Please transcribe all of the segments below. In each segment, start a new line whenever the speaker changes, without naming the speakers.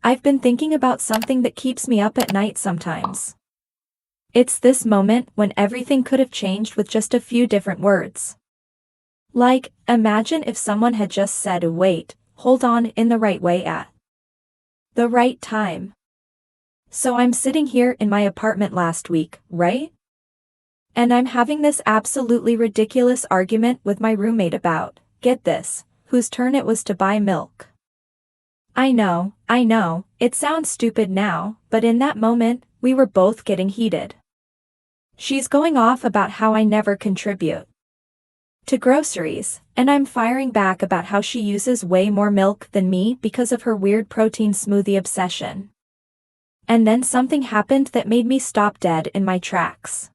I've been thinking about something that keeps me up at night sometimes. It's this moment when everything could have changed with just a few different words. Like, imagine if someone had just said wait, hold on in the right way at the right time. So I'm sitting here in my apartment last week, right? And I'm having this absolutely ridiculous argument with my roommate about, get this, whose turn it was to buy milk. I know, it sounds stupid now, but in that moment, we were both getting heated. She's going off about how I never contribute to groceries, and I'm firing back about how she uses way more milk than me because of her weird protein smoothie obsession. And then something happened that made me stop dead in my tracks.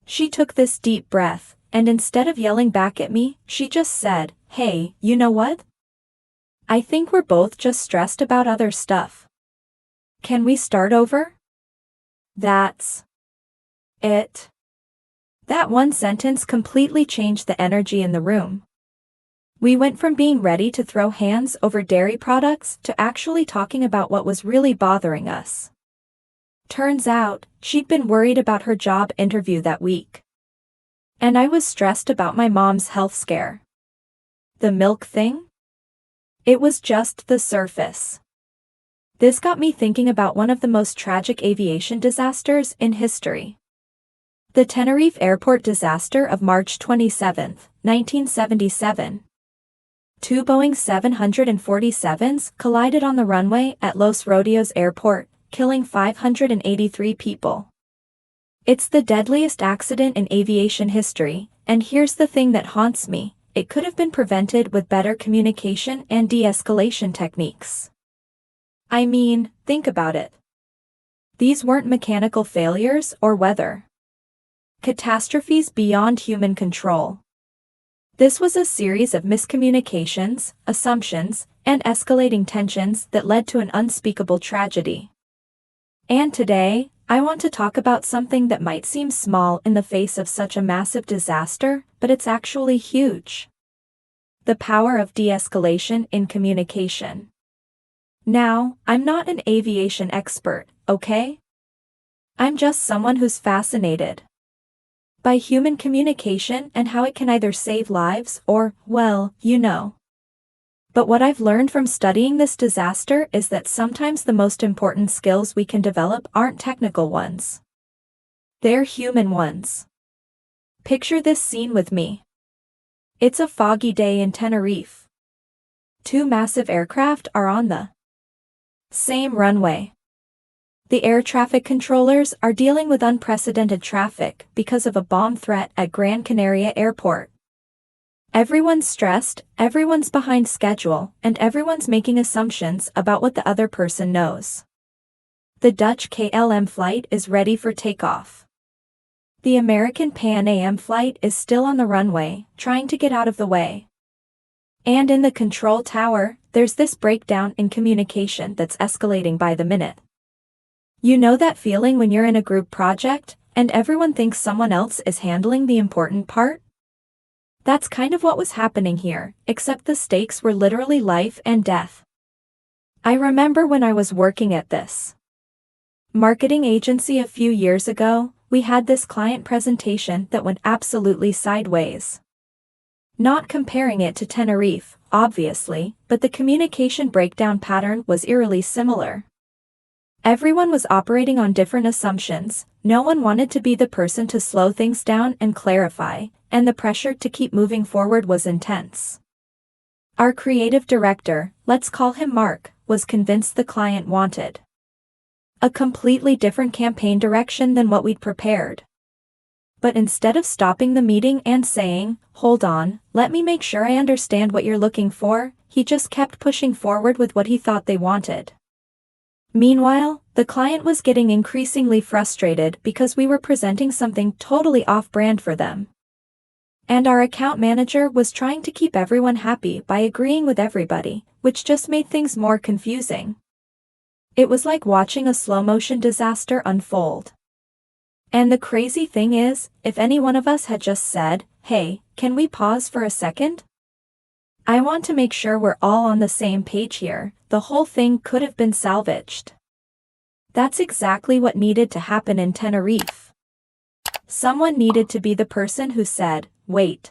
She took this deep breath, and instead of yelling back at me, she just said, "Hey, you know what? I think we're both just stressed about other stuff. Can we start over?" That's it. That one sentence completely changed the energy in the room. We went from being ready to throw hands over dairy products to actually talking about what was really bothering us. Turns out, she'd been worried about her job interview that week. And I was stressed about my mom's health scare. The milk thing? It was just the surface. This got me thinking about one of the most tragic aviation disasters in history. The Tenerife Airport disaster of March 27, 1977. Two Boeing 747s collided on the runway at Los Rodeos Airport, killing 583 people. It's the deadliest accident in aviation history, and here's the thing that haunts me: it could have been prevented with better communication and de-escalation techniques. I mean, think about it. These weren't mechanical failures or weather catastrophes beyond human control. This was a series of miscommunications, assumptions, and escalating tensions that led to an unspeakable tragedy. And today, I want to talk about something that might seem small in the face of such a massive disaster, but it's actually huge. The power of de-escalation in communication. Now, I'm not an aviation expert, okay? I'm just someone who's fascinated by human communication and how it can either save lives or, well, But what I've learned from studying this disaster is that sometimes the most important skills we can develop aren't technical ones. They're human ones. Picture this scene with me. It's a foggy day in Tenerife. Two massive aircraft are on the same runway. The air traffic controllers are dealing with unprecedented traffic because of a bomb threat at Gran Canaria Airport. Everyone's stressed, everyone's behind schedule, and everyone's making assumptions about what the other person knows. The Dutch KLM flight is ready for takeoff. The American Pan Am flight is still on the runway, trying to get out of the way. And in the control tower, there's this breakdown in communication that's escalating by the minute. You know that feeling when you're in a group project, and everyone thinks someone else is handling the important part? That's kind of what was happening here, except the stakes were literally life and death. I remember when I was working at this marketing agency a few years ago, we had this client presentation that went absolutely sideways. Not comparing it to Tenerife, obviously, but the communication breakdown pattern was eerily similar. Everyone was operating on different assumptions, no one wanted to be the person to slow things down and clarify, and the pressure to keep moving forward was intense. Our creative director, let's call him Mark, was convinced the client wanted a completely different campaign direction than what we'd prepared. But instead of stopping the meeting and saying, "Hold on, let me make sure I understand what you're looking for," he just kept pushing forward with what he thought they wanted. Meanwhile, the client was getting increasingly frustrated because we were presenting something totally off-brand for them. And our account manager was trying to keep everyone happy by agreeing with everybody, which just made things more confusing. It was like watching a slow-motion disaster unfold. And the crazy thing is, if any one of us had just said, "Hey, can we pause for a second?" I want to make sure we're all on the same page here. The whole thing could have been salvaged. That's exactly what needed to happen in Tenerife. Someone needed to be the person who said, wait.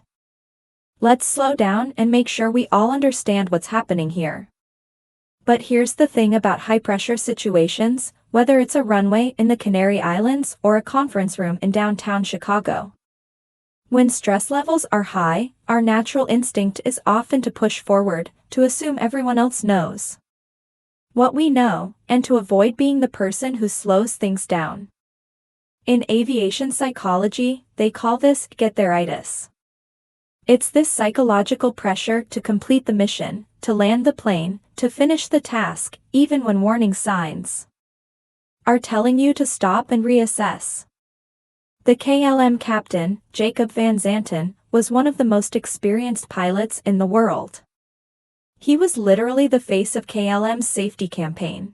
Let's slow down and make sure we all understand what's happening here. But here's the thing about high-pressure situations, whether it's a runway in the Canary Islands or a conference room in downtown Chicago. When stress levels are high, our natural instinct is often to push forward, to assume everyone else knows what we know, and to avoid being the person who slows things down. In aviation psychology, they call this get-there-itis. It's this psychological pressure to complete the mission, to land the plane, to finish the task, even when warning signs are telling you to stop and reassess. The KLM captain, Jacob van Zanten, was one of the most experienced pilots in the world. He was literally the face of KLM's safety campaign.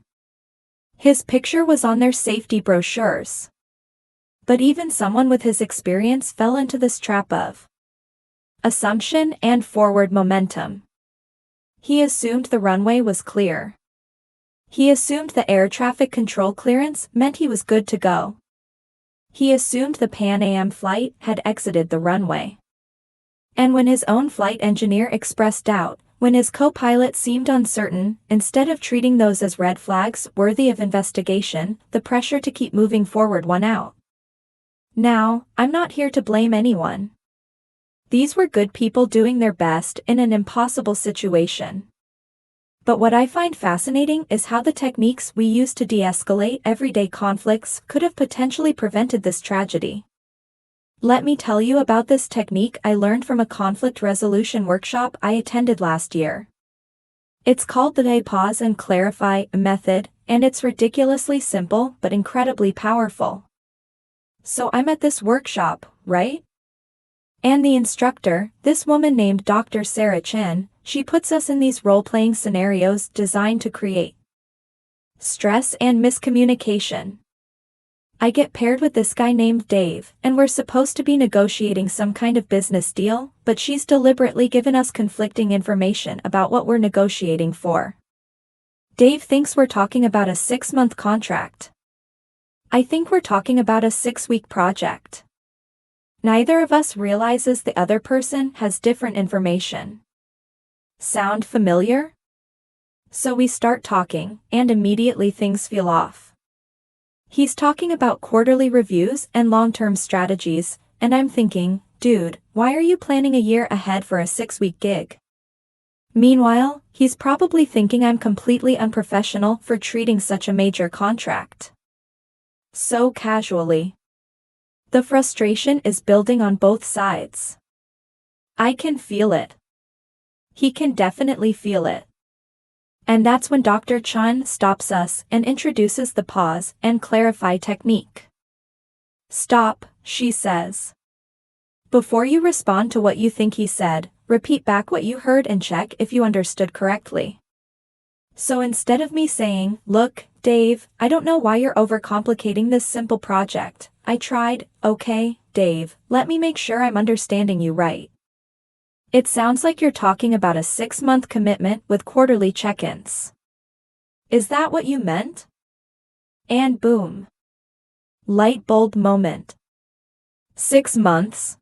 His picture was on their safety brochures. But even someone with his experience fell into this trap of assumption and forward momentum. He assumed the runway was clear. He assumed the air traffic control clearance meant he was good to go. He assumed the Pan Am flight had exited the runway. And when his own flight engineer expressed doubt, when his co-pilot seemed uncertain, instead of treating those as red flags worthy of investigation, the pressure to keep moving forward won out. Now, I'm not here to blame anyone. These were good people doing their best in an impossible situation. But what I find fascinating is how the techniques we use to de-escalate everyday conflicts could have potentially prevented this tragedy. Let me tell you about this technique I learned from a conflict resolution workshop I attended last year. It's called the pause and clarify method, and it's ridiculously simple but incredibly powerful. So I'm at this workshop, right? And the instructor, this woman named Dr. Sarah Chin, she puts us in these role-playing scenarios designed to create stress and miscommunication. I get paired with this guy named Dave, and we're supposed to be negotiating some kind of business deal, but she's deliberately given us conflicting information about what we're negotiating for. Dave thinks we're talking about a 6-month contract. I think we're talking about a 6-week project. Neither of us realizes the other person has different information. Sound familiar? So we start talking, and immediately things feel off. He's talking about quarterly reviews and long-term strategies, and I'm thinking, dude, why are you planning a year ahead for a 6-week gig? Meanwhile, he's probably thinking I'm completely unprofessional for treating such a major contract so casually. The frustration is building on both sides. I can feel it. He can definitely feel it. And that's when Dr. Chun stops us and introduces the pause and clarify technique. Stop, she says. Before you respond to what you think he said, repeat back what you heard and check if you understood correctly. So instead of me saying, look, Dave, I don't know why you're overcomplicating this simple project, I tried, okay, Dave, let me make sure I'm understanding you right. It sounds like you're talking about a 6-month commitment with quarterly check-ins. Is that what you meant? And boom. Light bulb moment. 6 months?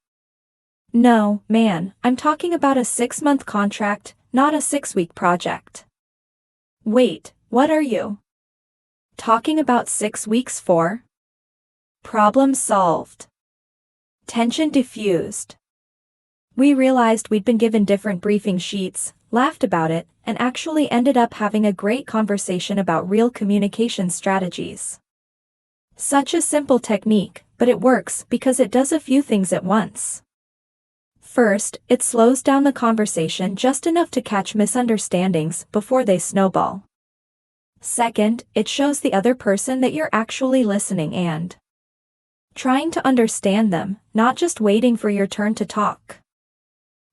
No, man, I'm talking about a 6-month contract, not a 6-week project. Wait, what are you talking about 6 weeks for? Problem solved. Tension diffused. We realized we'd been given different briefing sheets, laughed about it, and actually ended up having a great conversation about real communication strategies. Such a simple technique, but it works because it does a few things at once. First, it slows down the conversation just enough to catch misunderstandings before they snowball. Second, it shows the other person that you're actually listening and trying to understand them, not just waiting for your turn to talk.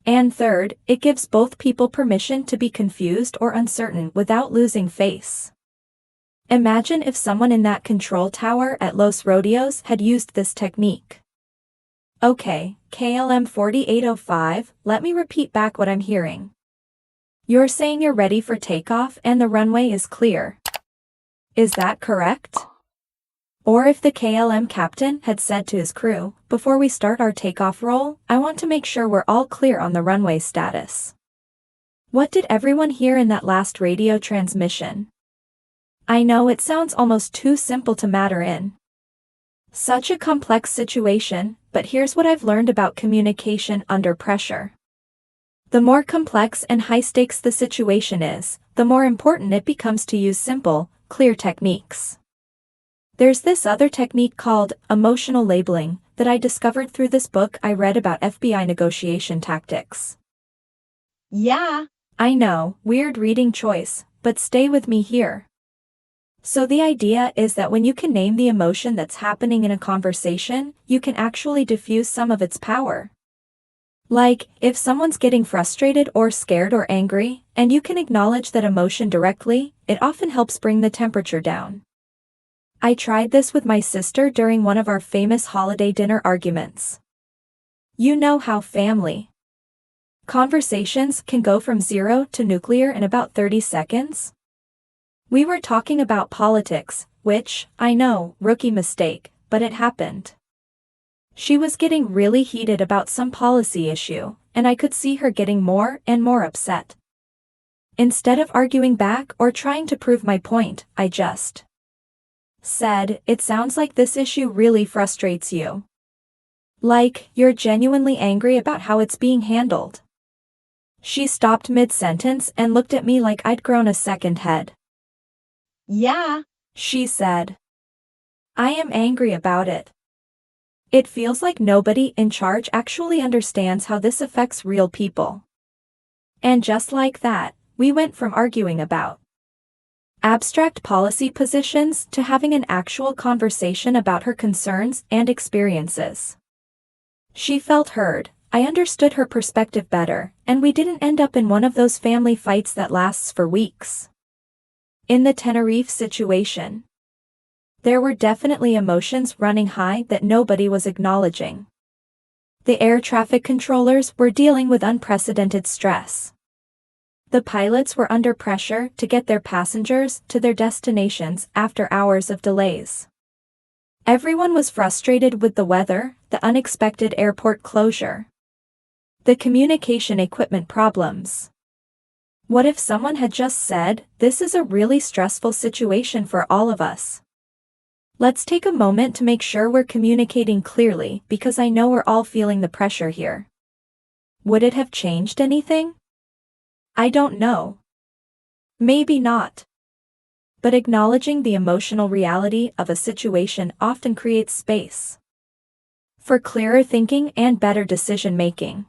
And third, it gives both people permission to be confused or uncertain without losing face. Imagine if someone in that control tower at Los Rodeos had used this technique. Okay, KLM 4805, let me repeat back what I'm hearing. You're saying you're ready for takeoff and the runway is clear. Is that correct? Or if the KLM captain had said to his crew, before we start our takeoff roll, I want to make sure we're all clear on the runway status. What did everyone hear in that last radio transmission? I know it sounds almost too simple to matter in such a complex situation, but here's what I've learned about communication under pressure. The more complex and high-stakes the situation is, the more important it becomes to use simple, clear techniques. There's this other technique called emotional labeling that I discovered through this book I read about FBI negotiation tactics. Yeah, I know, weird reading choice, but stay with me here. So the idea is that when you can name the emotion that's happening in a conversation, you can actually diffuse some of its power. Like, if someone's getting frustrated or scared or angry, and you can acknowledge that emotion directly, it often helps bring the temperature down. I tried this with my sister during one of our famous holiday dinner arguments. You know how family conversations can go from 0 to nuclear in about 30 seconds? We were talking about politics, which, I know, rookie mistake, but it happened. She was getting really heated about some policy issue, and I could see her getting more and more upset. Instead of arguing back or trying to prove my point, I just said, "It sounds like this issue really frustrates you. Like, you're genuinely angry about how it's being handled." She stopped mid-sentence and looked at me like I'd grown a second head. "Yeah," she said. "I am angry about it. It feels like nobody in charge actually understands how this affects real people." And just like that, we went from arguing about abstract policy positions to having an actual conversation about her concerns and experiences. She felt heard, I understood her perspective better, and we didn't end up in one of those family fights that lasts for weeks. In the Tenerife situation, there were definitely emotions running high that nobody was acknowledging. The air traffic controllers were dealing with unprecedented stress. The pilots were under pressure to get their passengers to their destinations after hours of delays. Everyone was frustrated with the weather, the unexpected airport closure, the communication equipment problems. What if someone had just said, "This is a really stressful situation for all of us. Let's take a moment to make sure we're communicating clearly because I know we're all feeling the pressure here." Would it have changed anything? I don't know. Maybe not. But acknowledging the emotional reality of a situation often creates space for clearer thinking and better decision-making.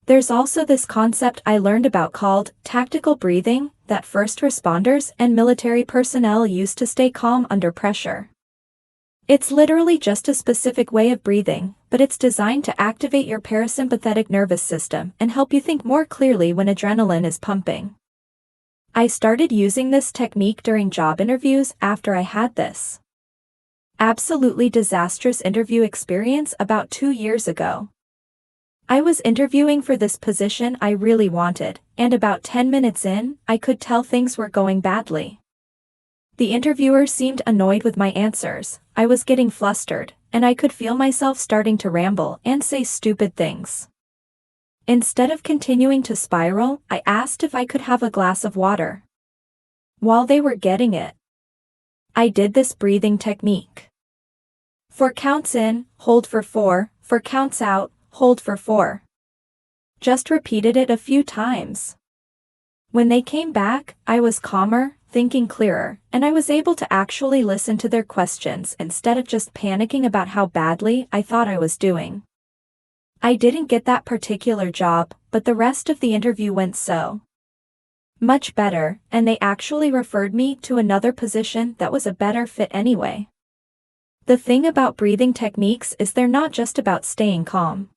There's also this concept I learned about called tactical breathing that first responders and military personnel use to stay calm under pressure. It's literally just a specific way of breathing, but it's designed to activate your parasympathetic nervous system and help you think more clearly when adrenaline is pumping. I started using this technique during job interviews after I had this absolutely disastrous interview experience about 2 years ago. I was interviewing for this position I really wanted, and about 10 minutes in, I could tell things were going badly. The interviewer seemed annoyed with my answers, I was getting flustered, and I could feel myself starting to ramble and say stupid things. Instead of continuing to spiral, I asked if I could have a glass of water. While they were getting it, I did this breathing technique. 4 counts in, hold for 4, 4 counts out, hold for 4. Just repeated it a few times. When they came back, I was calmer, thinking clearer, and I was able to actually listen to their questions instead of just panicking about how badly I thought I was doing. I didn't get that particular job, but the rest of the interview went so much better, and they actually referred me to another position that was a better fit anyway. The thing about breathing techniques is they're not just about staying calm.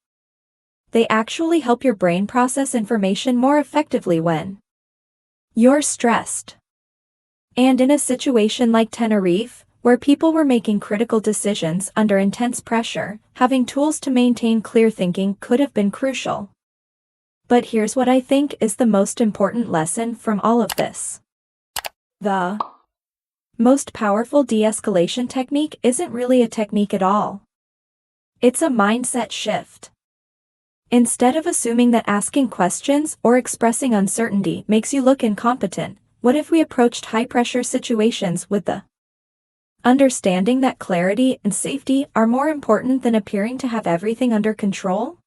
They actually help your brain process information more effectively when you're stressed. And in a situation like Tenerife, where people were making critical decisions under intense pressure, having tools to maintain clear thinking could have been crucial. But here's what I think is the most important lesson from all of this. The most powerful de-escalation technique isn't really a technique at all. It's a mindset shift. Instead of assuming that asking questions or expressing uncertainty makes you look incompetent, what if we approached high-pressure situations with the understanding that clarity and safety are more important than appearing to have everything under control?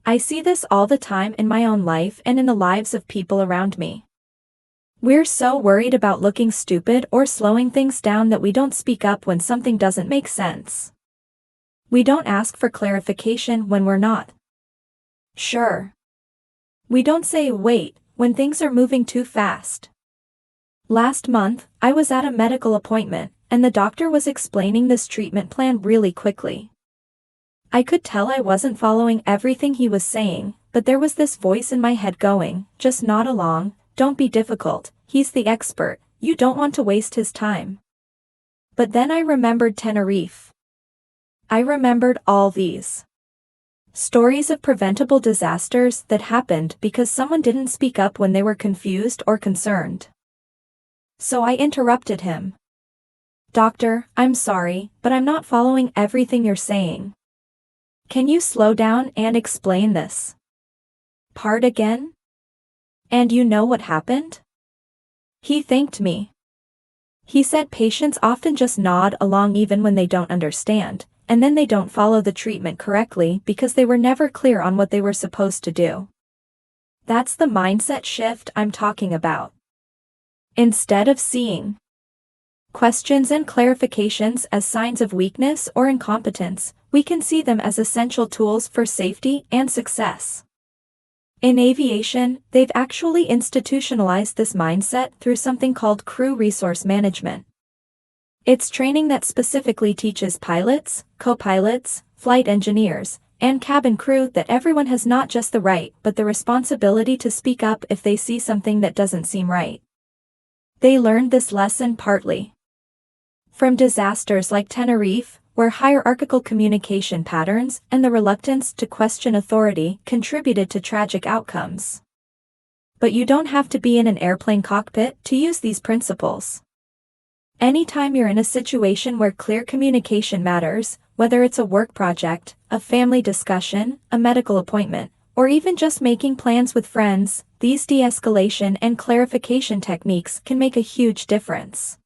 I see this all the time in my own life and in the lives of people around me. We're so worried about looking stupid or slowing things down that we don't speak up when something doesn't make sense. We don't ask for clarification when we're not sure. We don't say wait when things are moving too fast. Last month, I was at a medical appointment, and the doctor was explaining this treatment plan really quickly. I could tell I wasn't following everything he was saying, but there was this voice in my head going, just nod along, don't be difficult, he's the expert, you don't want to waste his time. But then I remembered Tenerife. I remembered all these stories of preventable disasters that happened because someone didn't speak up when they were confused or concerned. So I interrupted him. Doctor, I'm sorry, but I'm not following everything you're saying. Can you slow down and explain this part again? And you know what happened? He thanked me. He said patients often just nod along even when they don't understand, and then they don't follow the treatment correctly because they were never clear on what they were supposed to do. That's the mindset shift I'm talking about. Instead of seeing questions and clarifications as signs of weakness or incompetence, we can see them as essential tools for safety and success. In aviation, they've actually institutionalized this mindset through something called crew resource management. It's training that specifically teaches pilots, co-pilots, flight engineers, and cabin crew that everyone has not just the right but the responsibility to speak up if they see something that doesn't seem right. They learned this lesson partly from disasters like Tenerife, where hierarchical communication patterns and the reluctance to question authority contributed to tragic outcomes. But you don't have to be in an airplane cockpit to use these principles. Anytime you're in a situation where clear communication matters, whether it's a work project, a family discussion, a medical appointment, or even just making plans with friends, these de-escalation and clarification techniques can make a huge difference.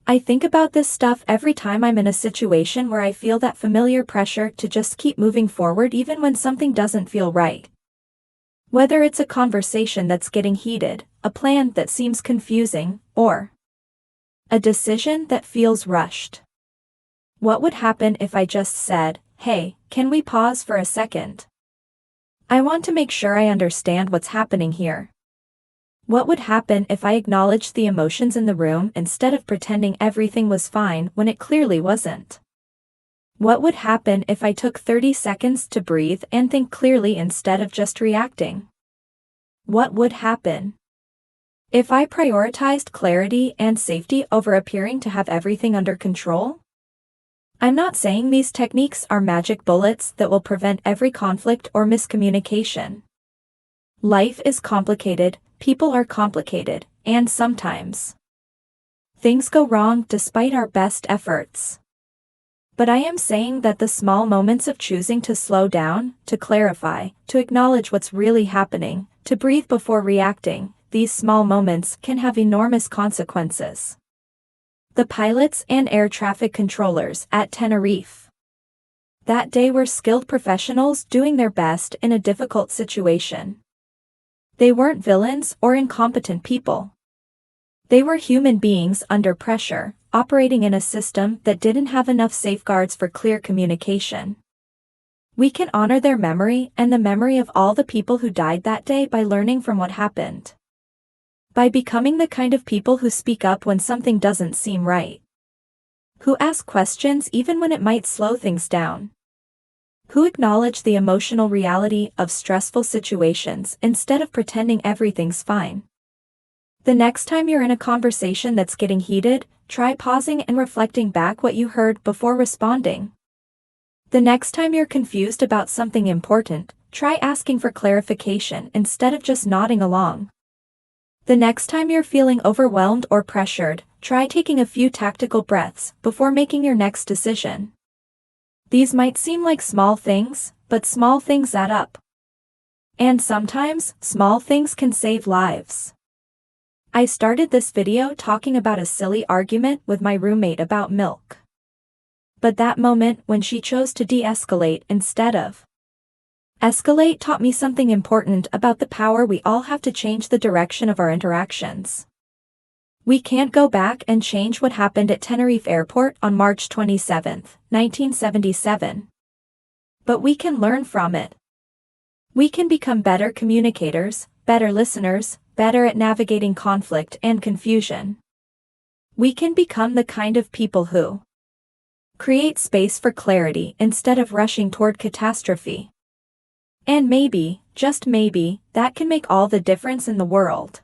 I think about this stuff every time I'm in a situation where I feel that familiar pressure to just keep moving forward even when something doesn't feel right. Whether it's a conversation that's getting heated, a plan that seems confusing, or a decision that feels rushed. What would happen if I just said, hey, can we pause for a second? I want to make sure I understand what's happening here. What would happen if I acknowledged the emotions in the room instead of pretending everything was fine when it clearly wasn't? What would happen if I took 30 seconds to breathe and think clearly instead of just reacting? What would happen if I prioritized clarity and safety over appearing to have everything under control? I'm not saying these techniques are magic bullets that will prevent every conflict or miscommunication. Life is complicated, people are complicated, and sometimes things go wrong despite our best efforts. But I am saying that the small moments of choosing to slow down, to clarify, to acknowledge what's really happening, to breathe before reacting, these small moments can have enormous consequences. The pilots and air traffic controllers at Tenerife that day were skilled professionals doing their best in a difficult situation. They weren't villains or incompetent people. They were human beings under pressure, operating in a system that didn't have enough safeguards for clear communication. We can honor their memory and the memory of all the people who died that day by learning from what happened. By becoming the kind of people who speak up when something doesn't seem right. Who ask questions even when it might slow things down. Who acknowledge the emotional reality of stressful situations instead of pretending everything's fine. The next time you're in a conversation that's getting heated, try pausing and reflecting back what you heard before responding. The next time you're confused about something important, try asking for clarification instead of just nodding along. The next time you're feeling overwhelmed or pressured, try taking a few tactical breaths before making your next decision. These might seem like small things, but small things add up. And sometimes, small things can save lives. I started this video talking about a silly argument with my roommate about milk. But that moment when she chose to de-escalate instead of escalate taught me something important about the power we all have to change the direction of our interactions. We can't go back and change what happened at Tenerife Airport on March 27, 1977. But we can learn from it. We can become better communicators, better listeners, better at navigating conflict and confusion. We can become the kind of people who create space for clarity instead of rushing toward catastrophe. And maybe, just maybe, that can make all the difference in the world.